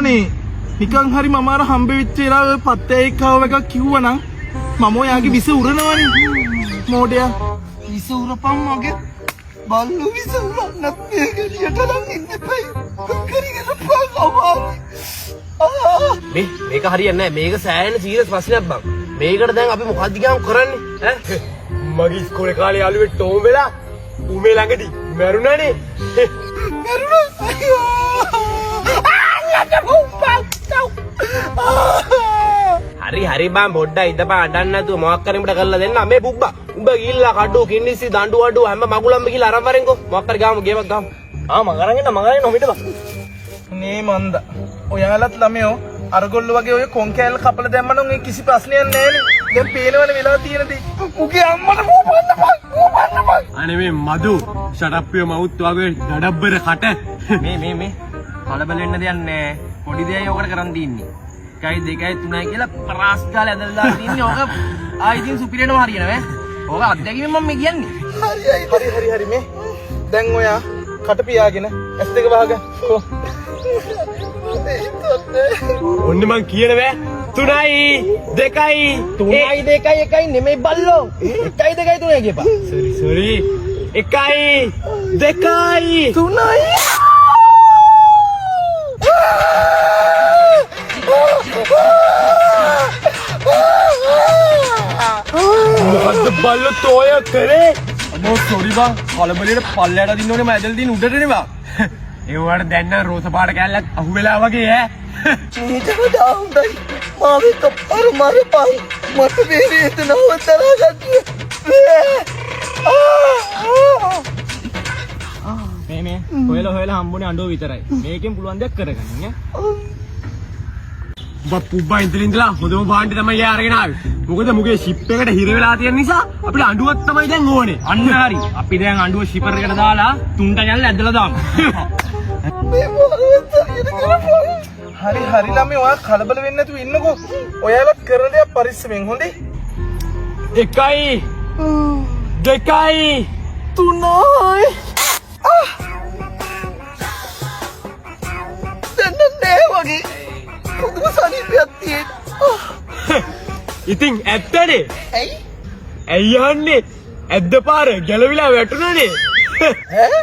යනවානේ. නිකන් හරි මම අර හම්බ වෙච්ච ඉරා ඔය පත්තේ එක්කව එකක් කිව්වනම් මම ඔයාගේ විස උරනවනේ. මෝඩයා. විස උරපම් මගේ බල්ලු විස උරන්නත් මේක එළියටනම් ඉන්න එපයි. කරගෙන පාගවල්. මේක හරියන්නේ නැහැ. මේක සෑහෙන සීරියස් ප්‍රශ්නයක් බං. මේකට දැන් අපි මොකක්ද ගියාම කරන්නේ ඈ? මගේ ඉස්කෝලේ කාලේ යාළුවෙක් ටෝම් වෙලා උමේ ළඟදී මැරුණානේ. මැරුණා අයියෝ. හරි බං පොඩ්ඩක් ඉඳපන් අඬන්න නැතුව මොකක් කරේ උඹට කරලා දෙන්න. මේ පුබ්බා උඹ ගිහිල්ලා කඩු කින්නිසි දඬු වඩු හැම මගුලම්ම ගිහිල්ලා අරන් වරෙන්කෝ. මොකක් හරි ගාමු ගේමක් ගාමු. මම අරන් එන්න නොමිටපන්. නේ මන්ද. ඔයාලත් ළමයෝ අරගොල්ලෝ වගේ ඔය කොන් කෑල්ල කපලා දැම්මනම් ඒ කිසි ප්‍රශ්නයක් නැහැනේ. දැන් පේනවනේ වෙලා තියෙන දේ. උගේ අම්මට මූපන්නපන්. අනේ මේ මදු shut up your mouth වගේ ගඩබ්බර කට. මේ කලබල වෙන්න දෙයක් නැහැ. පොඩි දෙයයි ඔකට කරන් තින්නේ. 1 2 3 කියලා ප්‍රාස් ගාලා ඇදලා දාලා තින්නේ. ඔක ආයිතින් සුපිරියටම හරියනවා ඈ. ඔක අත්දැකීමෙන් මම කියන්නේ. හරි මේ. දැන් ඔයා කට පියාගෙන S2 වහගන්න. කො. ඔන්න මං කියන බෑ 3යි 2යි 3යි 2යි 1යි නෙමෙයි බල්ලෝ 1යි 2යි 3යි කියපන් සෝරි 1යි 2යි 3යි මොකද්ද බල්ලෝ තෝය කරේ අනේ සෝරි බං කලබලෙට පල්ලයට දින්න ඕනේ මම ඇදලා දින්න උඩට නෙමෙයි ඒවට දැන් නම් රෝස පාට කැල්ලක් අහුවෙලා වගේ ඈ ඊටම දාහුඳයි මාවෙක පරමරපන් මට මේ වේදනාව තරහ ගන්න මේ හොයලා හම්බුනේ අඬෝ විතරයි මේකෙන් පුළුවන් දෙයක් කරගන්න ඈ ඔබ පුබ්බා ඉඳලා හොදම භාණ්ඩේ තමයි අරගෙන ආවේ මොකද මුගේ ෂිප් එකට හිර වෙලා තියෙන නිසා අපිට අඬුවක් තමයි දැන් ඕනේ අන්න හරි අපි දැන් අඬුව ෂිපර් එකට දාලා තුන්ට යන්න ඇදලා දාමු හරි ළමයි ඔයා කලබල වෙන්නේ නැතුව ඉන්නකෝ. ඔයාලත් කරන දේ පරිස්සමෙන් හොඳේ. 1යි 2යි 3යි දැන් නෑ වගේ. පුදුම සනීපයක් තියෙන. ඉතින් ඇත්තනේ. ඇයි? ඇයි යන්නේ? ඇද්ද පාර ගැලවිලා වැටුණානේ. ඈ?